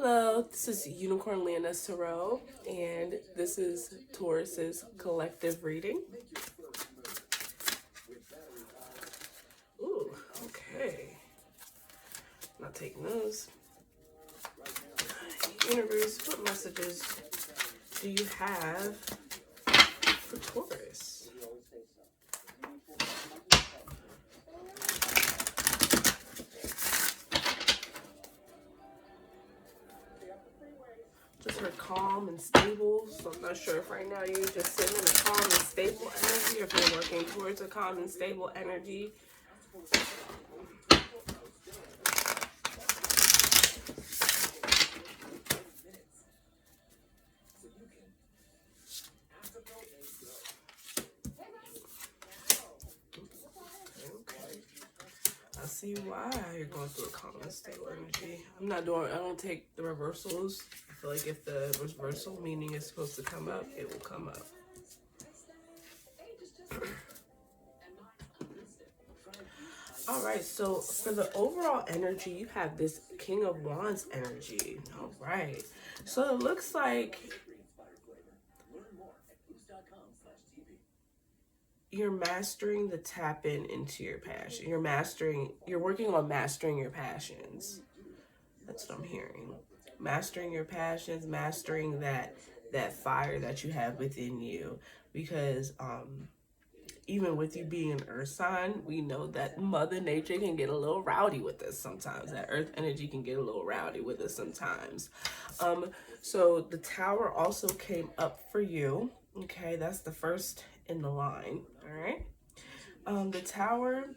Hello, this is Unicorn Leoness Tarot, and this is Taurus's collective reading. Ooh, okay. Not taking those. Universe, what messages do you have for Taurus? Just her calm and stable. So I'm not sure if right now you're just sitting in a calm and stable energy, or if you're working towards a calm and stable energy. I see why you're going through a calm and stable energy. I don't take the reversals. I feel like if the reversal meaning is supposed to come up, it will come up. All right, so for the overall energy, you have this King of Wands energy. All right, so it looks like you're mastering the tap into your passion. You're working on mastering your passions. That's what I'm hearing. Mastering your passions, mastering that fire that you have within you. Because even with you being an earth sign, we know that Mother Nature can get a little rowdy with us sometimes. That earth energy can get a little rowdy with us sometimes. So the Tower also came up for you. Okay, that's the first in the line. All right. The Tower.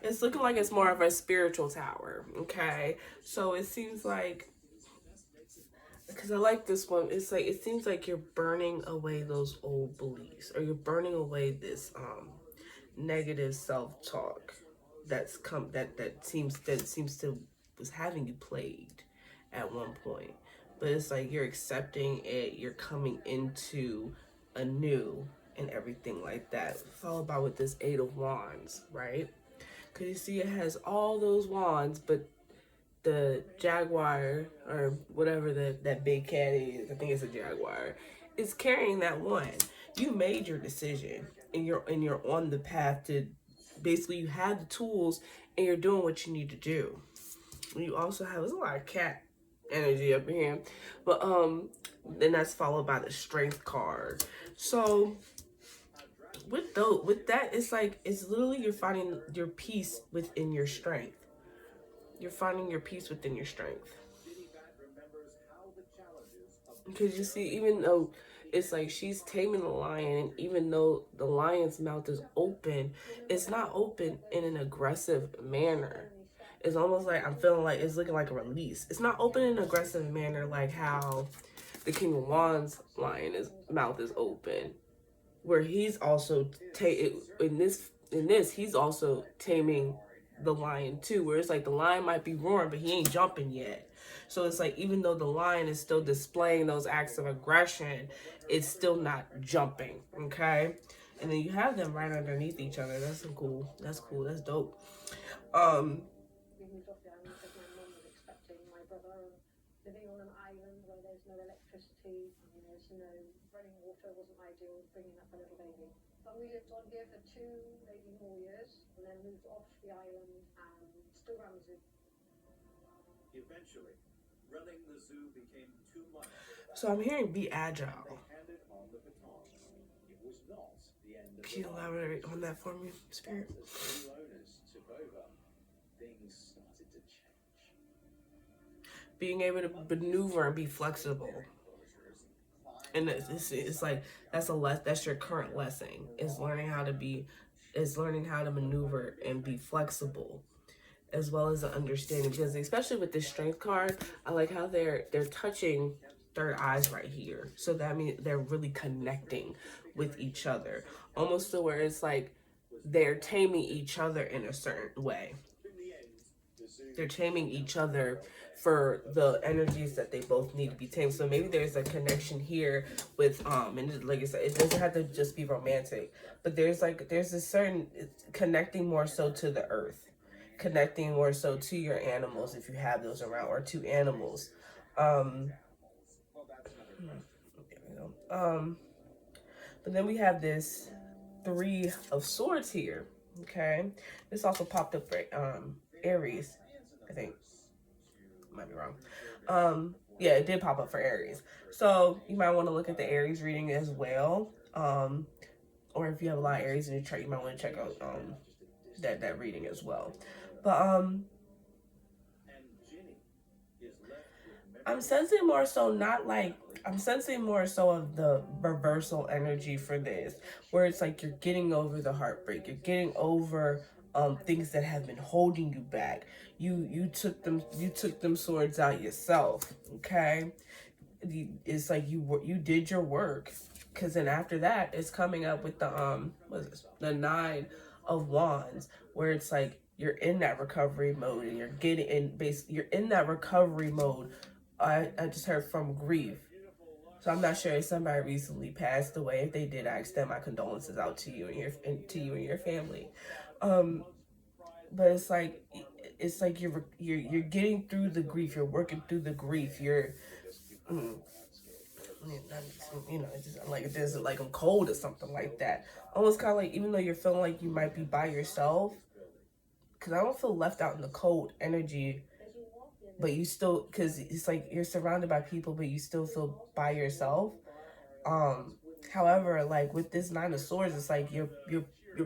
It's looking like it's more of a spiritual tower. Okay, so it seems like, because I like this one, it's like it seems like you're burning away those old beliefs, or you're burning away this negative self-talk that's come that seems to was having you plagued at one point. But it's like you're accepting it, you're coming into a new and everything like that, followed by with this Eight of Wands, right? Because you see it has all those wands, but the jaguar, or whatever that big cat is, I think it's a jaguar, is carrying that one. You made your decision, and you're on the path to, basically you have the tools and you're doing what you need to do. You also have, there's a lot of cat energy up here, but then that's followed by the Strength card. So with that, it's like, it's literally you're finding your peace within your strength. You're finding your peace within your strength. Because you see, even though it's like she's taming the lion, and even though the lion's mouth is open, it's not open in an aggressive manner. It's almost like I'm feeling like it's looking like a release. It's not open in an aggressive manner like how the King of Wands mouth is open, where he's also in this he's also taming the lion too, where it's like the lion might be roaring, but he ain't jumping yet. So it's like, even though the lion is still displaying those acts of aggression, it's still not jumping. Okay, and then you have them right underneath each other. That's cool. That's cool. That's dope. Living on an island where there's no electricity, there's no running water, wasn't ideal bringing up a little baby. But we lived on here for 2, maybe more years, and then moved off the island and still ran the zoo. Eventually, running the zoo became too much. So I'm hearing be agile. Handed on the baton. It was not the end of Can you elaborate on that for me, Spirit? As new owners took over, things started to change. Being able to maneuver and be flexible. And it's like, that's your current lesson, is learning how to maneuver and be flexible, as well as the understanding. Because especially with this Strength card, I like how they're touching third eyes right here. So that means they're really connecting with each other, almost to where it's like they're taming each other in a certain way. In the end, the zoo they're taming each other for the energies that they both need to be tamed. So maybe there's a connection here with and like I said, it doesn't have to just be romantic, but there's a certain connecting more so to the earth, connecting more so to your animals if you have those around, or to animals. Um, but then we have this Three of Swords here. Okay, this also popped up for Aries, I think. Might be wrong. Yeah, it did pop up for Aries. So you might want to look at the Aries reading as well. Or if you have a lot of Aries in your chart, you might want to check out that reading as well. But I'm sensing more so I'm sensing more so of the reversal energy for this, where it's like you're getting over the heartbreak, you're getting over things that have been holding you back. You took them swords out yourself, okay? It's like you did your work, because then after that it's coming up with the what is this? The Nine of Wands, where it's like you're in that recovery mode, and you're in that recovery mode. I just heard from grief. So I'm not sure if somebody recently passed away. If they did, I extend my condolences out to you and your family. But it's like you're getting through the grief. You're working through the grief. It's just like there's like I'm cold or something like that. Almost kind of like, even though you're feeling like you might be by yourself, because I don't feel left out in the cold energy, but you still, because it's like you're surrounded by people, but you still feel by yourself. However, like with this Nine of Swords, it's like you're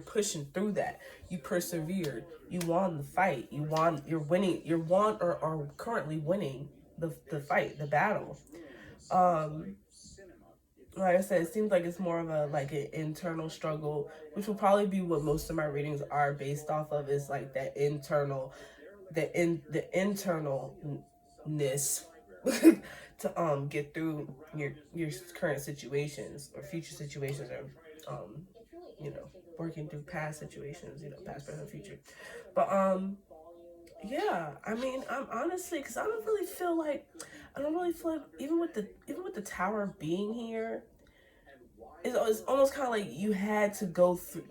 pushing through that. You persevered. You won the fight. You're winning. You're won or are currently winning the fight, the battle. Like I said, it seems like it's more of a like an internal struggle, which will probably be what most of my readings are based off of, is like that internal, the internalness to get through your current situations or future situations, or working through past situations, past, present, future. But yeah, I mean, I'm honestly, because I don't really feel like even with the tower being here, it's almost kind of like you had to go through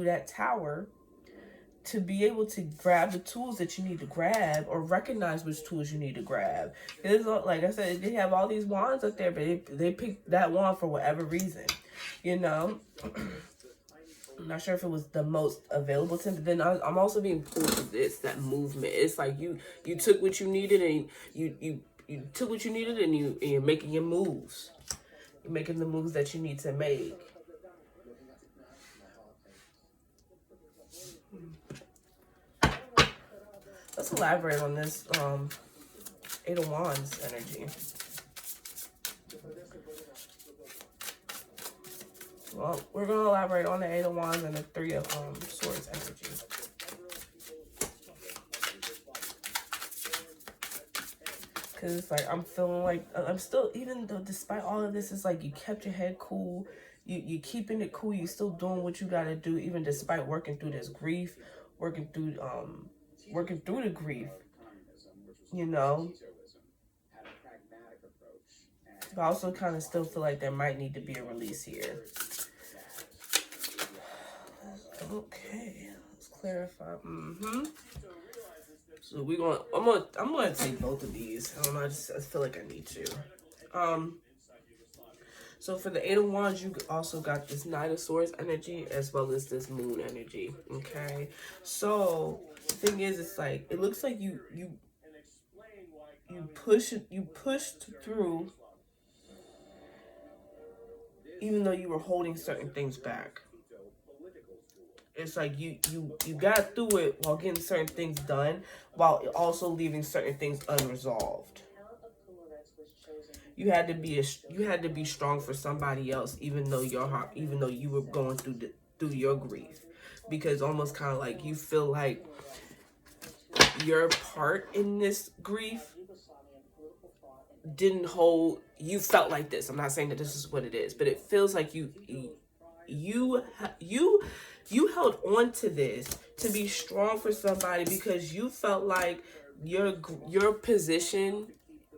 that tower to be able to grab the tools that you need to grab, or recognize which tools you need to grab. It's like I said, they have all these wands up there, but they picked that wand for whatever reason, I'm not sure if it was the most available to him, but then I'm also being pulled to that movement. It's like you took what you needed, and you took what you needed, and you're making your moves. You're making the moves that you need to make. Let's elaborate on this Eight of Wands energy. Well, we're going to elaborate on the Eight of Wands and the Three of Swords energy. Because it's like, I'm feeling like, I'm still, even though despite all of this, it's like you kept your head cool. You keeping it cool. You still doing what you got to do, even despite working through this grief, working through the grief, But I also kind of still feel like there might need to be a release here. Okay, let's clarify. So I'm gonna take both of these. I don't know. I feel like I need to. So for the Eight of Wands, you also got this Nine of Swords energy as well as this Moon energy. Okay, so the thing is, it's like it looks like you pushed through, even though you were holding certain things back. It's like you got through it while getting certain things done, while also leaving certain things unresolved. You had to be strong for somebody else, even though you were going through your grief, because almost kind of like you feel like your part in this grief didn't hold. You felt like this. I'm not saying that this is what it is, but it feels like you held on to this to be strong for somebody because you felt like your position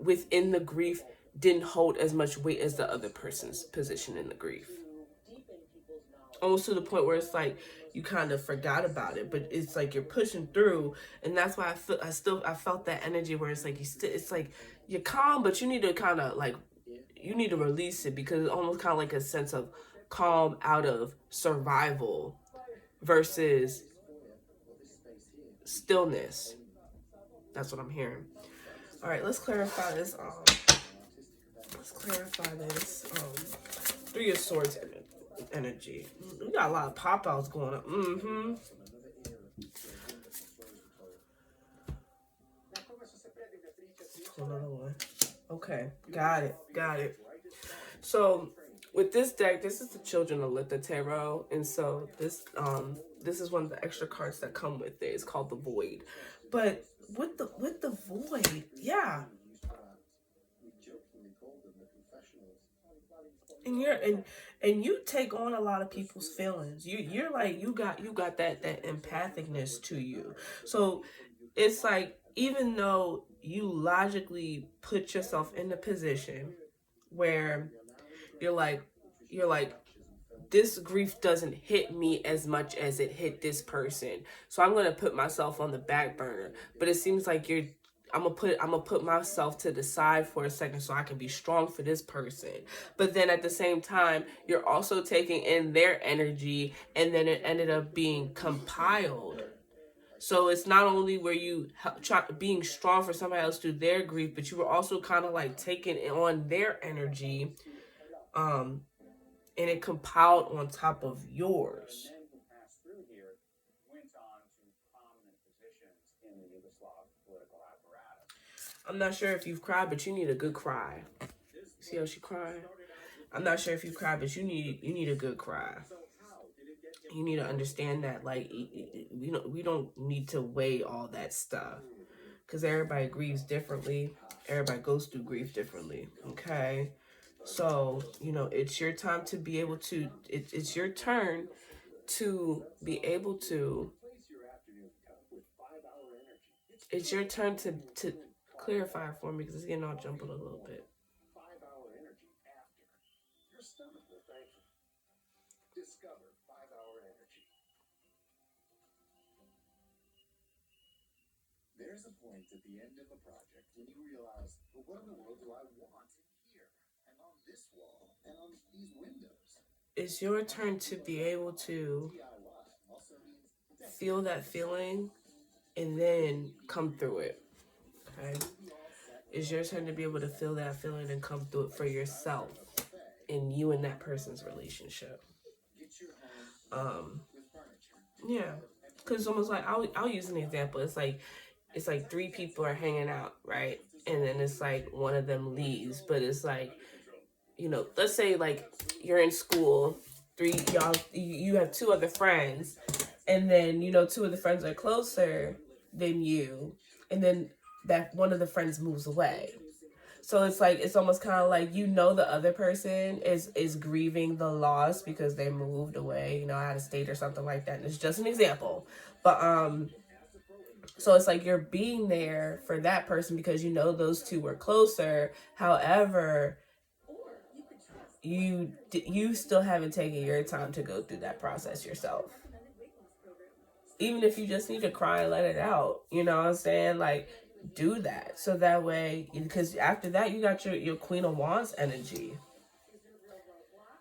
within the grief didn't hold as much weight as the other person's position in the grief. Almost to the point where it's like you kind of forgot about it, but it's like you're pushing through, and that's why I felt that energy where it's like it's like you're calm, but you need to kind of like you need to release it because it's almost kind of like a sense of calm out of survival versus stillness. That's what I'm hearing. All right, let's clarify this. Three of Swords energy. We got a lot of pop outs going on. Mm-hmm. Another one. Okay, got it. So with this deck, this is the Children of Litha Tarot, and so this is one of the extra cards that come with it. It's called the Void. But with the Void, yeah. And you take on a lot of people's feelings. You're like you got that empathicness to you. So it's like even though you logically put yourself in the position where you're like this grief doesn't hit me as much as it hit this person, so I'm gonna put myself on the back burner. But it seems like I'm gonna put myself to the side for a second so I can be strong for this person. But then at the same time, you're also taking in their energy, and then it ended up being compiled. So it's not only were you being strong for somebody else through their grief, but you were also kind of like taking on their energy, and it compiled on top of yours. I'm not sure if you've cried, but you need a good cry. See how she cried? I'm not sure if you cried, but you need a good cry. You need to understand that, like, we don't need to weigh all that stuff because everybody grieves differently. Everybody goes through grief differently. Okay, so it's your time to be able to. It's your turn to be able to. It's your turn to clarify for me because it's getting all jumbled a little bit. Discover 5-hour energy. There's a point at the end of a project when you realize, well, what in the world do I want here and on this wall and on these windows? It's your turn to be able to feel that feeling and then come through it. Okay? It's your turn to be able to feel that feeling and come through it for yourself and you and that person's relationship. Yeah, because it's almost like I'll use an example. It's like three people are hanging out, right? And then it's like one of them leaves, but it's like let's say like you're in school, you have two other friends, and then two of the friends are closer than you, and then that one of the friends moves away. So it's like it's almost kind of like the other person is grieving the loss because they moved away, out of state or something like that. And it's just an example, but so it's like you're being there for that person because those two were closer. However, you still haven't taken your time to go through that process yourself. Even if you just need to cry and let it out, you know what I'm saying? Like, do that. So that way, because after that, you got your Queen of Wands energy.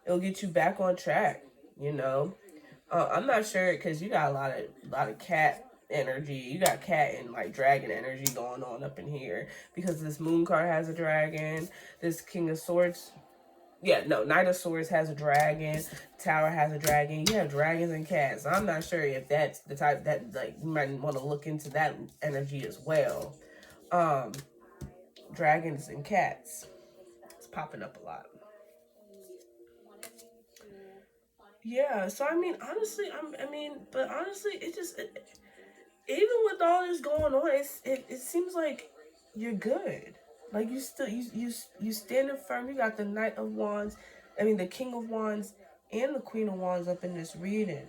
It'll get you back on track. I'm not sure because you got a lot of cat energy. You got cat and like dragon energy going on up in here because this moon card has a dragon. This King of Swords. Yeah, no, Knight of Swords has a dragon. Tower has a dragon. You have dragons and cats. I'm not sure if that's the type that like you might want to look into that energy as well. Dragons and cats. It's popping up a lot. Yeah, so I mean, honestly, but honestly, even with all this going on, it seems like you're good. Like you standing firm. You got the Knight of Wands, the King of Wands, and the Queen of Wands up in this reading.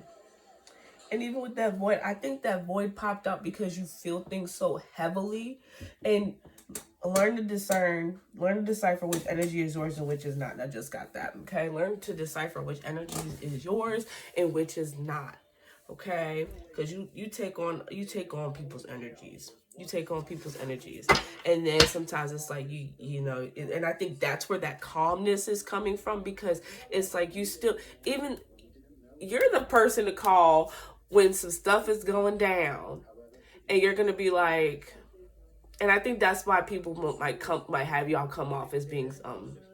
And even with that void, I think that void popped up because you feel things so heavily. And learn to decipher which energy is yours and which is not. And I just got that. Okay. Learn to decipher which energy is yours and which is not. Okay. Because you take on people's energies. You take on people's energies. And then sometimes it's like you know, and I think that's where that calmness is coming from, because it's like you still, even you're the person to call when some stuff is going down, and you're gonna be like, and I think that's why people might have y'all come off as being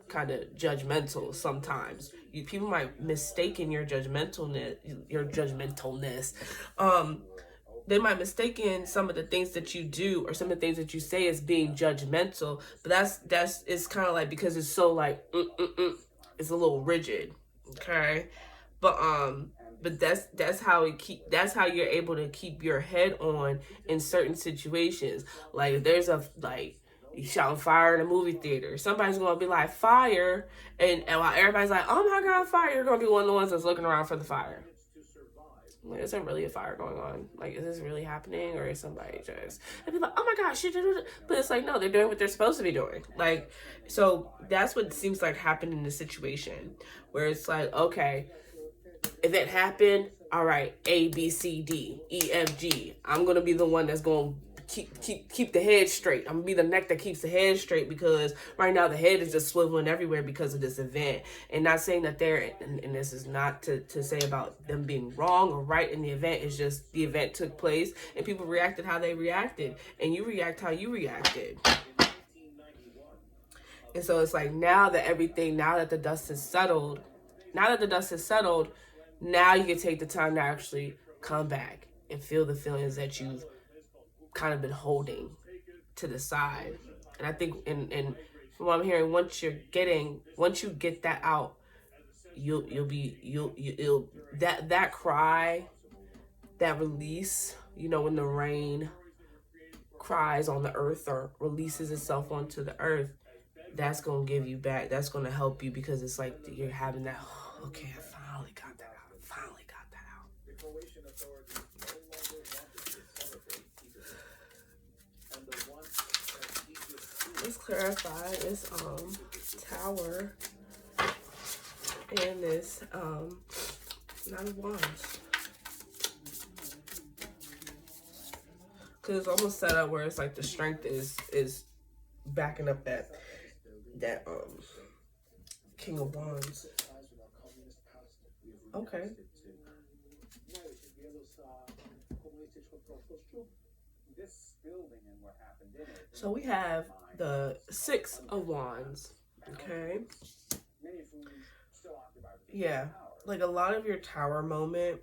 kind of judgmental sometimes. People might mistaken your judgmentalness. They might mistaken some of the things that you do or some of the things that you say as being judgmental, but that's it's kind of like, because it's so like it's a little rigid, okay? But that's how you're able to keep your head on in certain situations. Like if there's you shouting fire in a movie theater, somebody's gonna be like fire, and while everybody's like, oh my god, fire, you're gonna be one of the ones that's looking around for the fire. Like, is there really a fire going on? Like, is this really happening, or is somebody just? And people like, oh my gosh, shit, but it's like, no, they're doing what they're supposed to be doing. Like, so that's what seems like happened in the situation, where it's like, okay, if it happened, all right, A, B, C, D, E, F, G. I'm gonna be the one that's gonna keep the head straight. I'm gonna be the neck that keeps the head straight, because right now the head is just swiveling everywhere because of this event. And not saying that and this is not to say about them being wrong or right in the event. It's just the event took place and people reacted how they reacted, and you react how you reacted. And so it's like, now that the dust is settled, now you can take the time to actually come back and feel the feelings that you've kind of been holding to the side. And I think, and from what I'm hearing, once you get that out, you'll that cry, that release, when the rain cries on the earth or releases itself onto the earth, that's gonna give you back. That's gonna help you, because it's like you're having that. Okay, I finally got that out. Let's clarify this tower and this Nine of Wands, because it's almost set up where it's like the strength is backing up that King of Wands. Okay. So we have the Six of Wands. Okay. Yeah. Like, a lot of your tower moment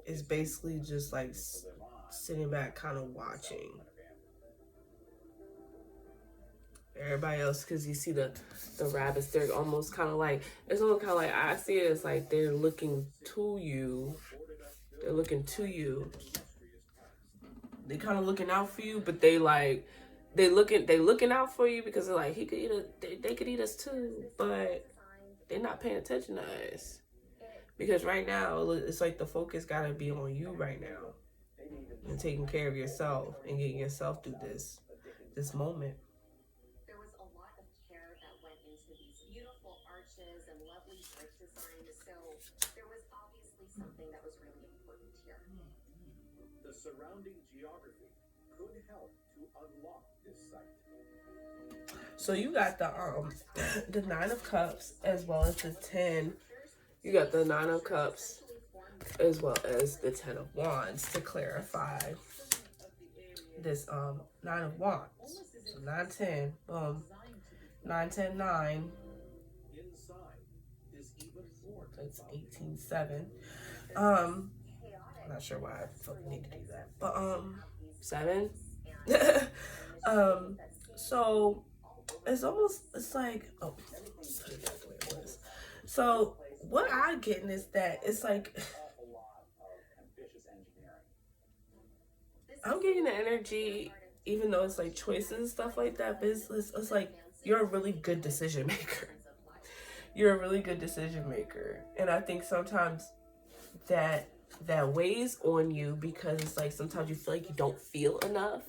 is basically just like sitting back, kind of watching everybody else, because you see the rabbits. They're almost kind of like, it's almost kind of like, I see it as like they're looking to you. They're looking to you. They kind of looking out for you, but they looking out for you, because they're like, he could eat us. They could eat us too, but they're not paying attention to us, because right now it's like the focus gotta be on you right now, and taking care of yourself and getting yourself through this moment. There was a lot of care that went into these beautiful arches and lovely brick designs, so there was obviously something that was really important here. The surrounding geography could help to unlock this site. So you got the Nine of Cups as well as the 10. You got the Nine of Cups as well as the 10 of Wands, to clarify this Nine of Wands. So 9, 10, boom. 9, 10, 9. That's 18, 7. I'm not sure why I fucking need to do that, but 7. So it's like, oh, put it back the way it was. So what I'm getting is that it's like, I'm getting the energy, even though it's like choices and stuff like that, but it's like you're a really good decision maker. You're a really good decision maker. And I think sometimes that that weighs on you, because it's like sometimes you feel like you don't feel enough.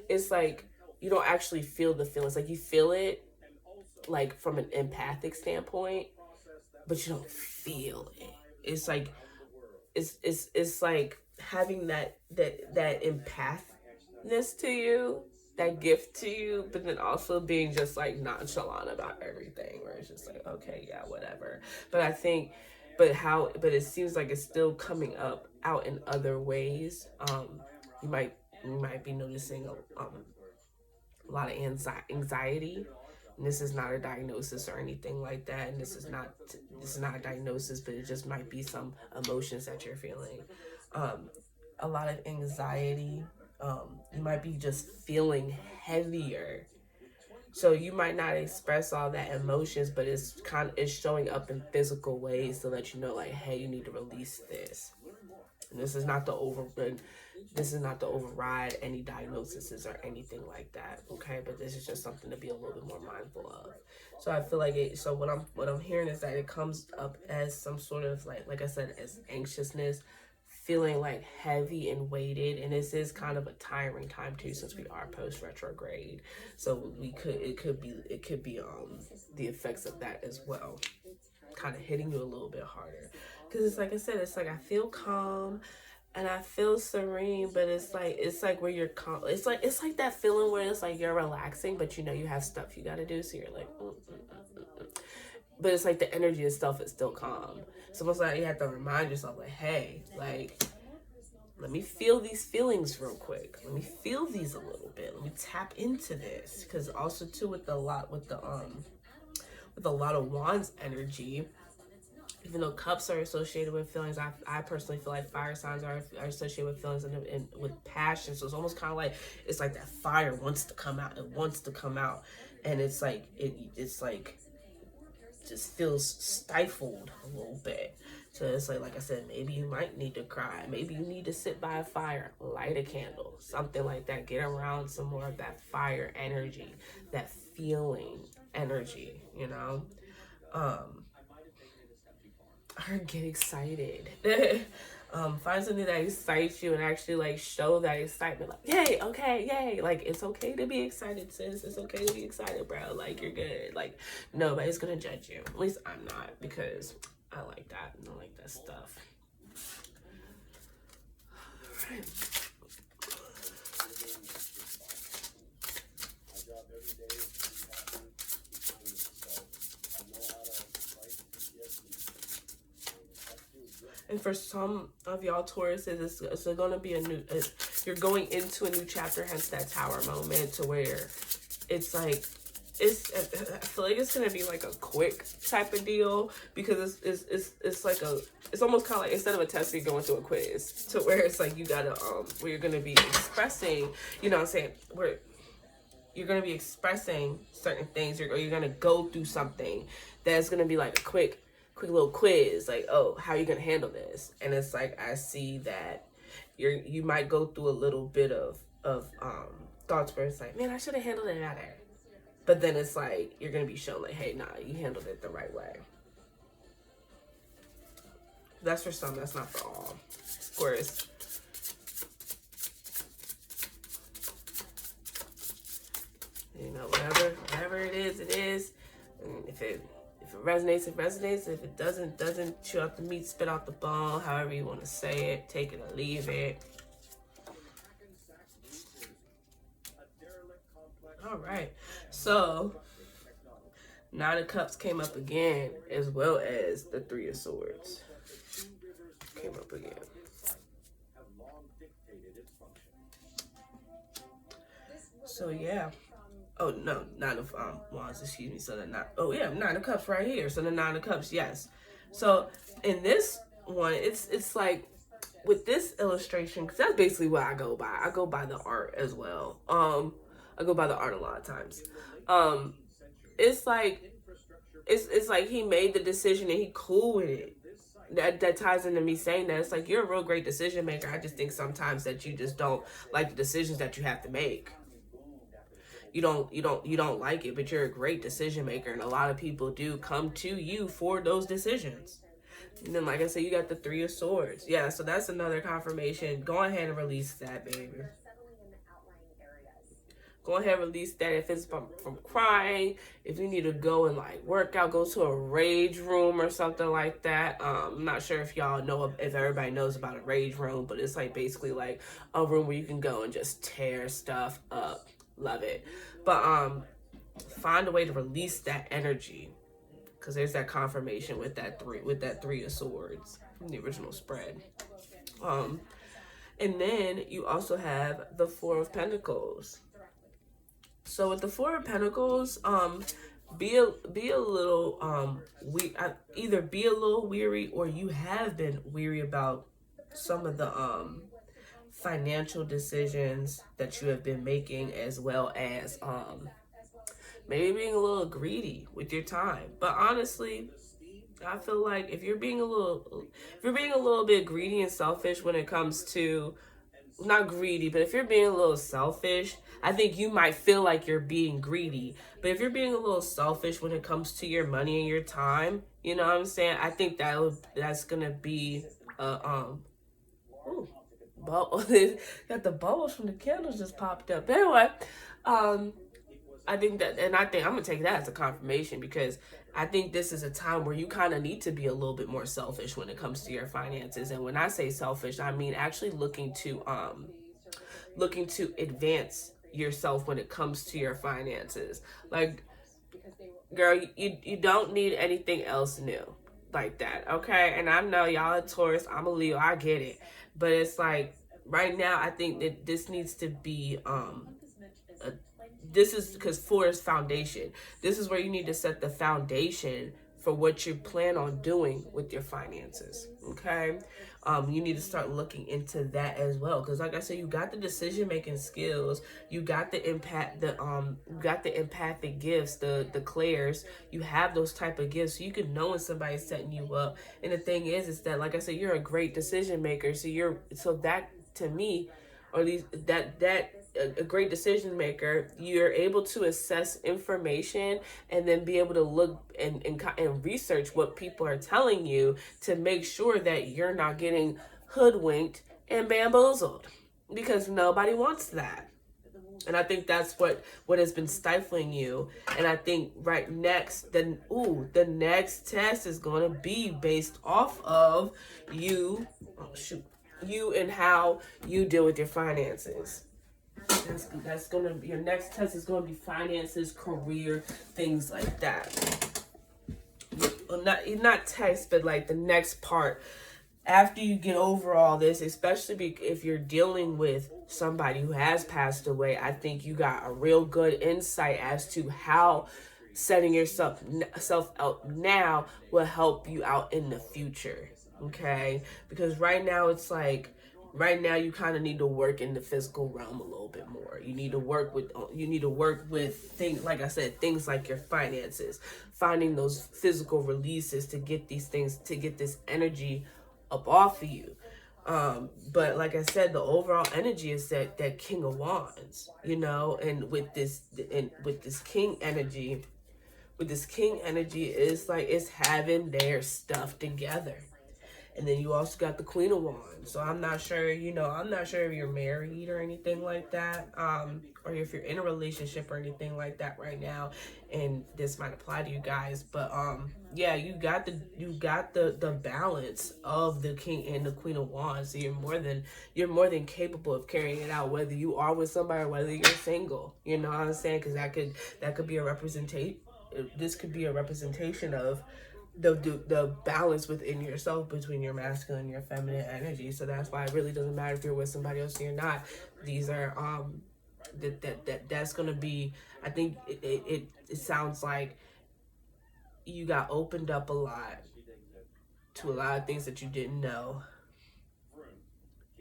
It's like you don't actually feel the feelings. Like you feel it like from an empathic standpoint, but you don't feel it. It's like it's like having that empathness to you, that gift to you, but then also being just like nonchalant about everything, where it's just like, okay, yeah, whatever. But I think, but it seems like it's still coming up out in other ways. You might be noticing a lot of anxiety. And this is not a diagnosis or anything like that, and this is not a diagnosis, but it just might be some emotions that you're feeling. A lot of anxiety. You might be just feeling heavier, so you might not express all that emotions, but it's showing up in physical ways to let you know, like, hey, you need to release this. And this is not to override any diagnoses or anything like that, okay? But this is just something to be a little bit more mindful of. So I feel like so what I'm hearing is that it comes up as some sort of like I said, as anxiousness, feeling like heavy and weighted, and this is kind of a tiring time too, since we are post retrograde. So it could be the effects of that as well, kind of hitting you a little bit harder, because it's like I said, it's like I feel calm and I feel serene, but it's like where you're calm. It's like that feeling where it's like you're relaxing, but you know you have stuff you got to do, so you're like, but it's like the energy itself is still calm. It's almost like you have to remind yourself, like, hey, like, let me feel these feelings real quick. Let me feel these a little bit. Let me tap into this, because also too with a lot of wands energy. Even though cups are associated with feelings, I personally feel like fire signs are associated with feelings and with passion. So it's almost kind of like, it's like that fire wants to come out. It wants to come out. And it's like, it's like, just feels stifled a little bit. So it's like I said, maybe you might need to cry. Maybe you need to sit by a fire, light a candle, something like that. Get around some more of that fire energy, that feeling energy, you know? Or get excited. Find something that excites you and actually like show that excitement. Like, yay, okay, yay. Like, it's okay to be excited, sis. It's okay to be excited, bro. Like, you're good. Like, nobody's gonna judge you. At least I'm not, because I like that. I like that stuff. All right. And for some of y'all Tauruses, it's going to be you're going into a new chapter, hence that tower moment, to where it's like, I feel like it's going to be like a quick type of deal, because it's like it's almost kind of like, instead of a test, you're going through a quiz, to where it's like you got to, where you're going to be expressing, you know what I'm saying, where you're going to be expressing certain things, or you're going to go through something that's going to be like a quick little quiz, like, oh, how are you gonna handle this? And it's like, I see that you might go through a little bit of thoughts where it's like, man, I should have handled it better. But then it's like you're gonna be shown, like, hey, nah, you handled it the right way. That's for some, that's not for all. Of course, you know, whatever it is, it is. And if it resonates, it resonates. If it doesn't chew out the meat, spit out the bone, however you want to say it, take it or leave it. All right, so Nine of Cups came up again, as well as the Three of Swords came up again. So yeah. Oh no, Nine of Wands, excuse me. So Nine of Cups right here. So the Nine of Cups, yes. So in this one, it's like, with this illustration, because that's basically what I go by. I go by the art as well. I go by the art a lot of times. It's like he made the decision and he cool with it. That ties into me saying that it's like, you're a real great decision maker. I just think sometimes that you just don't like the decisions that you have to make. You don't like it, but you're a great decision maker, and a lot of people do come to you for those decisions. And then, like I said, you got the Three of Swords. Yeah, so that's another confirmation. Go ahead and release that, baby. They're settling in the outlying areas. Go ahead and release that. If it's from crying, if you need to go and like work out, go to a rage room or something like that. I'm not sure if y'all know, if everybody knows about a rage room, but it's like basically like a room where you can go and just tear stuff up. Love it. But find a way to release that energy, because there's that confirmation with that three of swords from the original spread. And then you also have the Four of Pentacles. So with the Four of Pentacles, be a little either be a little weary, or you have been weary about some of the financial decisions that you have been making, as well as maybe being a little greedy with your time. But honestly, I feel like if you're being a little bit greedy and selfish when it comes to, not greedy, but if you're being a little selfish, I think you might feel like you're being greedy. But if you're being a little selfish when it comes to your money and your time, you know what I'm saying? I think that's gonna be bubble. Got the bubbles from the candles just popped up. Anyway, I think I'm gonna take that as a confirmation, because I think this is a time where you kind of need to be a little bit more selfish when it comes to your finances. And when I say selfish, I mean actually looking to advance yourself when it comes to your finances. Like, girl, you don't need anything else new like that, okay? And I know y'all are Taurus, I'm a Leo, I get it. But it's like, right now, I think that this needs to be this is because four is foundation. This is where you need to set the foundation for what you plan on doing with your finances. Okay, you need to start looking into that as well, because like I said, you got the decision making skills, you got the you got the empathic gifts, the clairs. You have those type of gifts, so you can know when somebody's setting you up. And the thing is that, like I said, you're a great decision maker. So that to me, or these that a great decision maker, you're able to assess information and then be able to look and research what people are telling you to make sure that you're not getting hoodwinked and bamboozled, because nobody wants that. And I think that's what has been stifling you. And I think the next test is going to be based off of you and how you deal with your finances. That's gonna be your next test. Is going to be finances, career, things like that. Well, not test, but like the next part after you get over all this, especially if you're dealing with somebody who has passed away. I think you got a real good insight as to how setting yourself out now will help you out in the future. Okay, because right now it's like, right now you kind of need to work in the physical realm a little bit more. You need to work with things, like I said, things like your finances, finding those physical releases to get this energy up off of you. But like I said, the overall energy is that King of Wands, and with this King energy, it's like it's having their stuff together. And then you also got the Queen of Wands. So I'm not sure, if you're married or anything like that, or if you're in a relationship or anything like that right now. And this might apply to you guys, but yeah, you got the balance of the King and the Queen of Wands. So you're more than capable of carrying it out, whether you are with somebody or whether you're single. You know what I'm saying? Because that could be a representation. This could be a representation of the balance within yourself between your masculine and your feminine energy. So that's why it really doesn't matter if you're with somebody else or you're not. These are that's gonna be, I think it sounds like you got opened up a lot to a lot of things that you didn't know.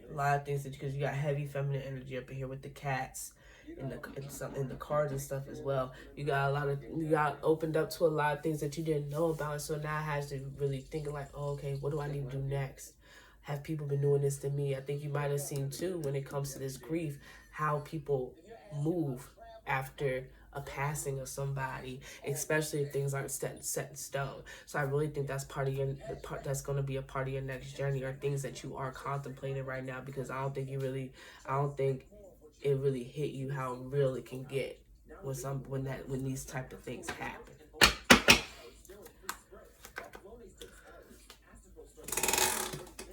A lot of things because you got heavy feminine energy up in here with the cats in the cards and stuff as well. You got opened up to a lot of things that you didn't know about. So now I have to really think like, oh, okay, what do I need to do next? Have people been doing this to me? I think you might have seen too, when it comes to this grief, how people move after a passing of somebody, especially if things aren't set in stone. So I really think that's part of your part that's going to be a part of your next journey, or things that you are contemplating right now, because I don't think it really hit you how real it can get when these type of things happen.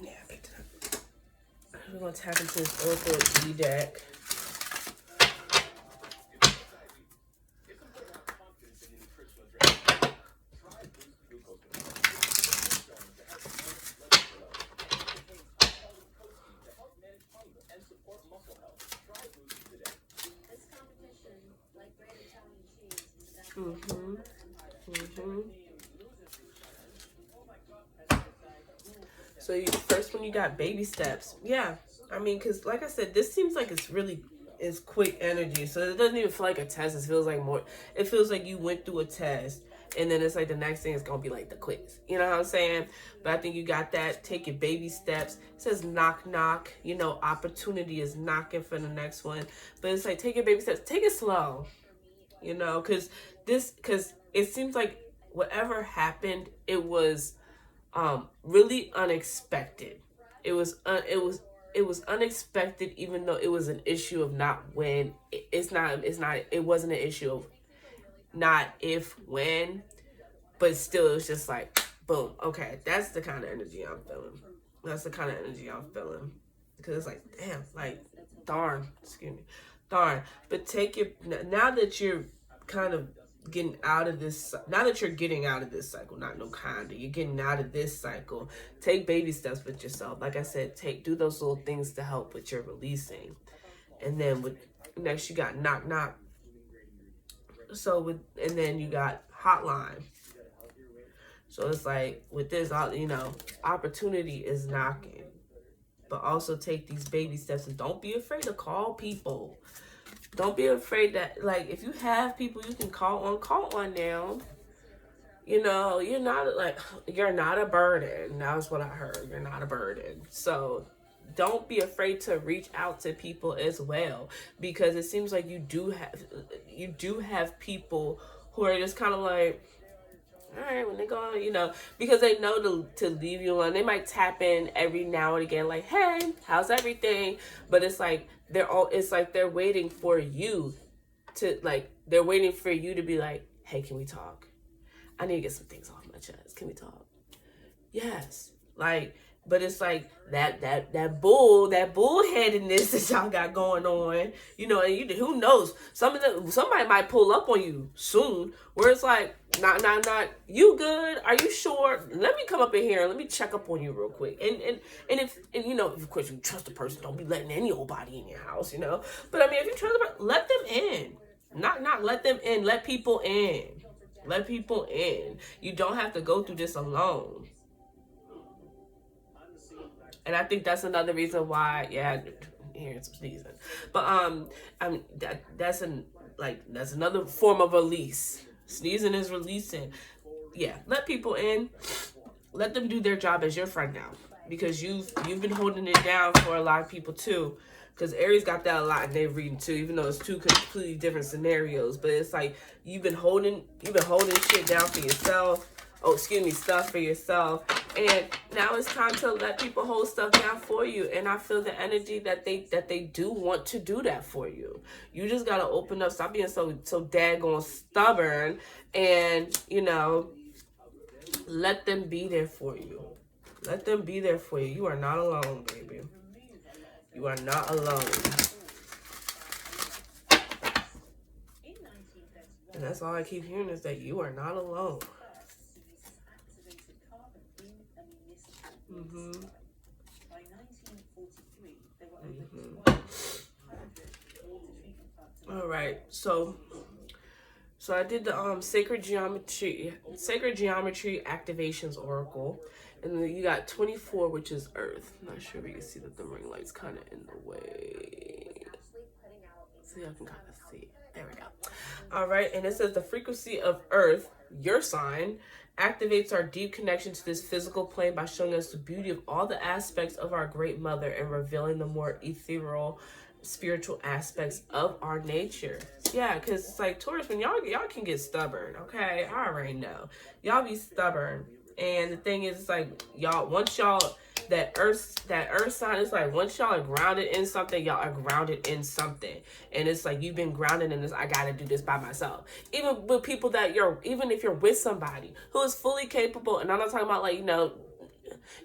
Yeah, I picked it up. We're gonna tap into this Oracle E deck. So first one, you got baby steps. Yeah, I mean, because like I said, this seems like it's quick energy. So it doesn't even feel like a test. It feels like more. It feels like you went through a test, and then it's like the next thing is gonna be like the quiz. You know what I'm saying? But I think you got that. Take your baby steps. It says knock knock. You know, opportunity is knocking for the next one. But it's like take your baby steps. Take it slow. You know, because it seems like whatever happened, it was really unexpected. It was unexpected, even though it was an issue of not when. It wasn't an issue of not if when, but still it was just like boom. Okay, that's the kind of energy I'm feeling. That's the kind of energy I'm feeling, because it's like damn, like darn, excuse me, darn. But take it now that you're kind of getting out of this, now that you're getting out of this cycle, not no kind of, you're getting out of this cycle, take baby steps with yourself. Like I said, do those little things to help with your releasing. And then with next you got knock knock. And then you got hotline. So it's like with this, opportunity is knocking, but also take these baby steps, and don't be afraid to call people. Don't be afraid that, like, if you have people you can call on now. You know, you're not a burden. That's what I heard. You're not a burden. So don't be afraid to reach out to people as well, because it seems like you do have people who are just kind of like, all right, when they go on, because they know to leave you alone. They might tap in every now and again, like, hey, how's everything? But it's like they're waiting for you they're waiting for you to be like, hey, can we talk? I need to get some things off my chest. Can we talk? Yes. But it's like that bullheadedness that y'all got going on, and who knows? Somebody might pull up on you soon, where it's like, not, you good? Are you sure? Let me come up in here and let me check up on you real quick. And of course you trust the person, don't be letting any old body in your house, But I mean, if you trust the person, let them in. Not let them in. Let people in. Let people in. You don't have to go through this alone. And I think that's another reason why, hearing some sneezing. But that's another form of release. Sneezing is releasing. Yeah, let people in. Let them do their job as your friend now, because you've been holding it down for a lot of people too. Because Aries got that a lot in their reading too, even though it's two completely different scenarios. But it's like you've been holding shit down for yourself. Stuff for yourself. And now it's time to let people hold stuff down for you. And I feel the energy that they do want to do that for you. You just gotta open up, stop being so daggone stubborn, and let them be there for you. Let them be there for you. You are not alone, baby. You are not alone. And that's all I keep hearing, is that you are not alone. All right, so I did the sacred geometry activations oracle, and then you got 24, which is Earth. I'm not sure if you can see that the ring light's kind of in the way. See, I can kind of see. There we go. All right, and it says the frequency of Earth, your sign, activates our deep connection to this physical plane by showing us the beauty of all the aspects of our great mother and revealing the more ethereal, spiritual aspects of our nature. Yeah, because it's like Taurus, when y'all can get stubborn, okay? I already know. Y'all be stubborn. And the thing is, it's like, y'all, once y'all, that earth sign is like, once y'all are grounded in something, y'all are grounded in something. And it's like, you've been grounded in this, I gotta do this by myself. Even with people that even if you're with somebody who is fully capable, and I'm not talking about like,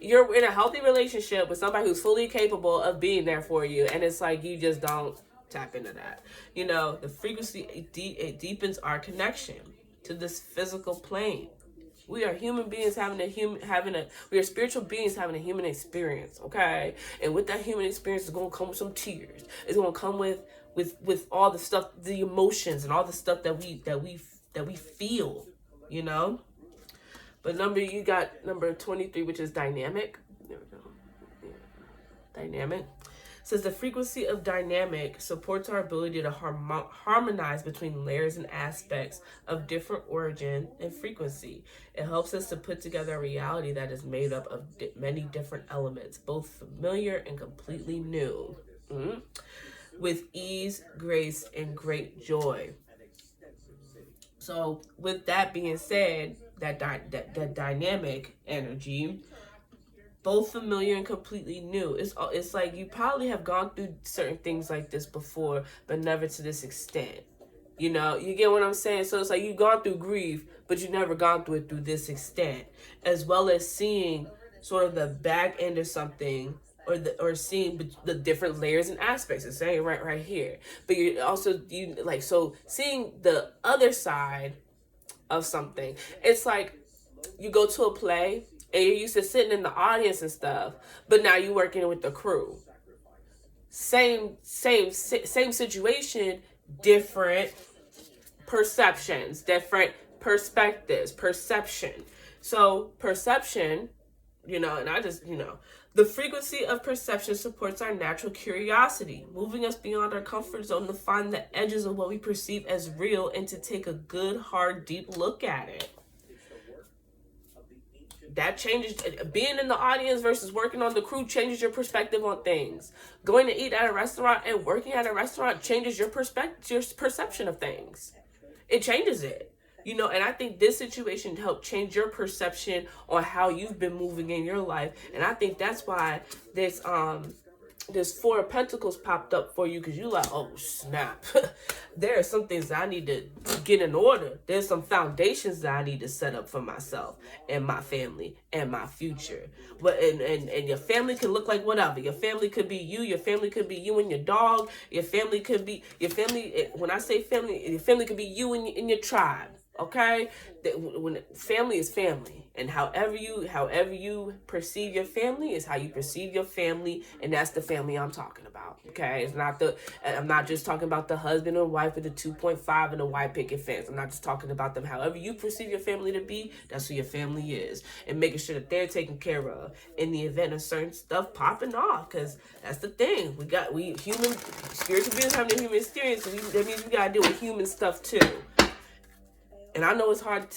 you're in a healthy relationship with somebody who's fully capable of being there for you, and it's like you just don't tap into that. The frequency, it deepens our connection to this physical plane. We are human beings we are spiritual beings having a human experience, okay? And with that human experience, it's gonna come with some tears. It's gonna come with all the stuff, the emotions, and all the stuff that we feel, you know. But you got number 23, which is dynamic. There we go. Yeah. Dynamic. Says the frequency of dynamic supports our ability to harmonize between layers and aspects of different origin and frequency. It helps us to put together a reality that is made up of many different elements, both familiar and completely new, with ease, grace, and great joy. So, with that being said, that dynamic energy, both familiar and completely new. It's like you probably have gone through certain things like this before, but never to this extent. You get what I'm saying? So it's like you've gone through grief, but you've never gone through it through this extent, as well as seeing sort of the back end of something, or seeing the different layers and aspects. It's saying right here, but you're also so seeing the other side of something. It's like you go to a play and you're used to sitting in the audience and stuff, but now you're working with the crew. Same situation, different perceptions, different perspectives, perception. So perception, and I just, the frequency of perception supports our natural curiosity, moving us beyond our comfort zone to find the edges of what we perceive as real and to take a good, hard, deep look at it. That changes. Being in the audience versus working on the crew changes your perspective on things. Going to eat at a restaurant and working at a restaurant changes your perception of things. It changes it. And I think this situation helped change your perception on how you've been moving in your life. And I think that's why this Four of Pentacles popped up for you, because you like, oh snap, there are some things that I need to get in order. There's some foundations that I need to set up for myself and my family and my future. But and your family can look like whatever. Your family could be you. Your family could be you and your dog. Your family could be your family. When I say family, your family could be you and your tribe. Okay, when family is family, and however you perceive your family is how you perceive your family, and that's the family I'm talking about. Okay, I'm not just talking about the husband and wife with the 2.5 and the white picket fence. I'm not just talking about them. However you perceive your family to be, that's who your family is, and making sure that they're taken care of in the event of certain stuff popping off. Because that's the thing, we human spiritual beings having a human experience, so that means we gotta deal with human stuff too. And I know it's hard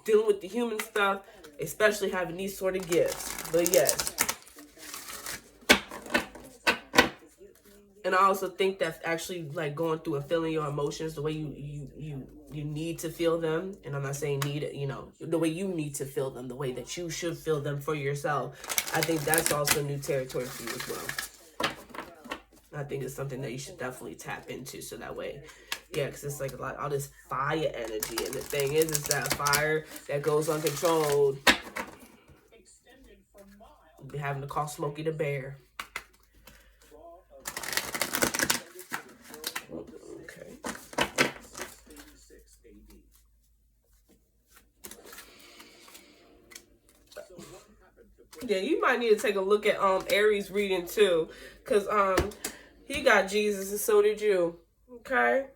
dealing with the human stuff, especially having these sort of gifts. But yes. And I also think that actually like going through and feeling your emotions the way you need to feel them. And I'm not saying need, the way you need to feel them, the way that you should feel them for yourself. I think that's also new territory for you as well. I think it's something that you should definitely tap into, so that way. Yeah, because it's like all this fire energy. And the thing is that fire that goes uncontrolled. We'll be having to call Smokey the Bear. Okay. Yeah, you might need to take a look at Aries reading too. Because he got Jesus and so did you. Okay?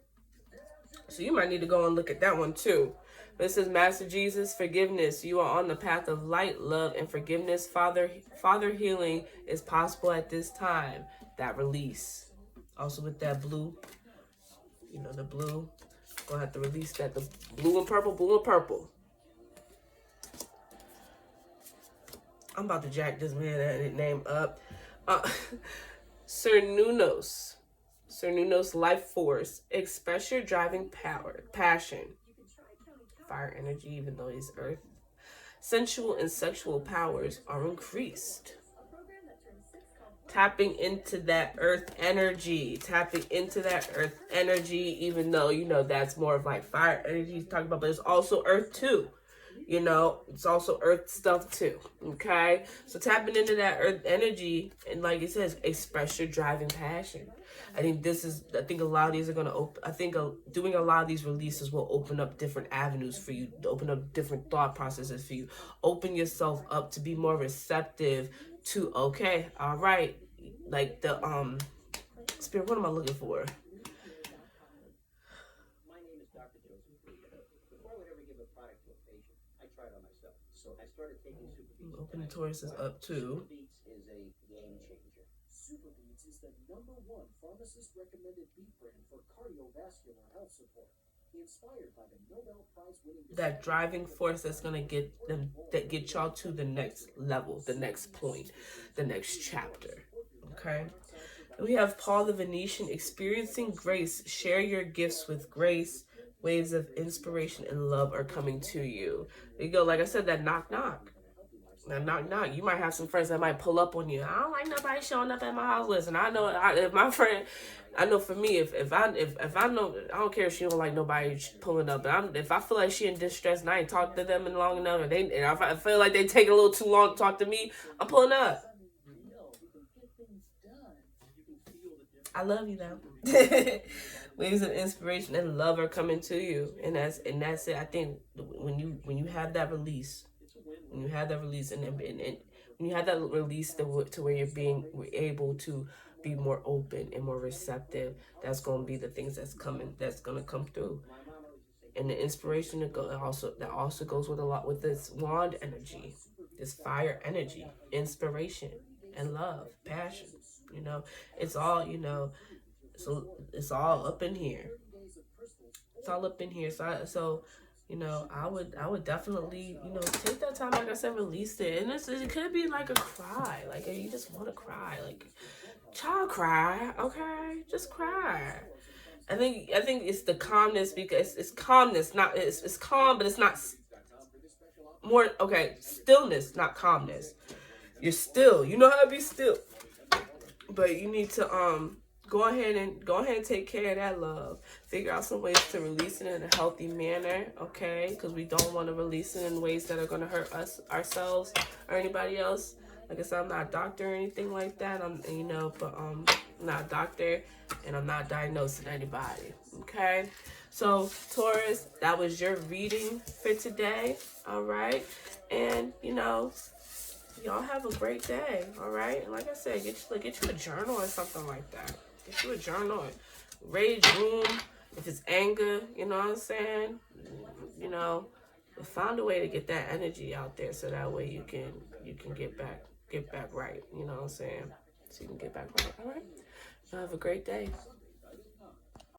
So you might need to go and look at that one too. This is Master Jesus, forgiveness. You are on the path of light, love, and forgiveness. Father healing is possible at this time. That release. Also with that blue, the blue. Gonna have to release that. The blue and purple. I'm about to jack this man name up. Sir Nunos. Cernunnos life force. Express your driving power, passion, fire energy, even though he's earth. Sensual and sexual powers are increased. Tapping into that earth energy. Tapping into that earth energy, even though, you know, that's more of like fire energy he's talking about, but it's also earth too. You know, it's also earth stuff too. Okay? So tapping into that earth energy, and like it says, express your driving passion. I think a lot of these are going to open, doing a lot of these releases will open up different avenues for you, to open up different thought processes for you. Open yourself up to be more receptive to, okay, all right, like the, Spirit, what am I looking for? My name is Dr. Joseph. Before I would ever give a product to a patient, I tried it on myself. So I started taking Super Beats. Open Taurus is up too. Super Beats is a game changer. Super Beats is the #1 pharmacist recommended beat brand for cardiovascular health support. Inspired by the Nobel Prize winning that driving force that's gonna get y'all to the next level, the next point, the next chapter. Okay. And we have Paul the Venetian, experiencing grace. Share your gifts with grace. Waves of inspiration and love are coming to you. There you go. Like I said, that knock knock. Now, knock knock. You might have some friends that might pull up on you. I don't like nobody showing up at my house. Listen, I know if my friend, I know for me, if I know, I don't care if she don't like nobody pulling up. But if I feel like she in distress and I ain't talked to them in long enough, and if I feel like they take a little too long to talk to me, I'm pulling up. I love you though. Waves of inspiration and love are coming to you, and that's it. I think when you have that release. When you have that release and when you have that release to where you're able to be more open and more receptive, that's going to be the things that's going to come through. And the inspiration that also goes with a lot with this wand energy, this fire energy, inspiration and love, passion. You know, it's all, you know, so it's all up in here. It's all up in here. So you know, I would definitely, you know, take that time, like I said, release it. And it could be like a cry. Like, you just want to cry. Like, child cry, okay? Just cry. I think it's the calmness, because it's calmness, not, it's calm, but it's not more, okay, stillness, not calmness. You're still. You know how to be still. But you need to, go ahead and take care of that love. Figure out some ways to release it in a healthy manner, okay? Because we don't want to release it in ways that are going to hurt us, ourselves, or anybody else. Like I said, I'm not a doctor or anything like that. I'm not a doctor, and I'm not diagnosing anybody, okay? So, Taurus, that was your reading for today, all right? And, you know, y'all have a great day, all right? And like I said, get you a journal or something like that. Get you a journal, rage room, if it's anger, you know what I'm saying? You know, find a way to get that energy out there so that way you can get back right, you know what I'm saying? So you can get back right, all right? Y'all have a great day.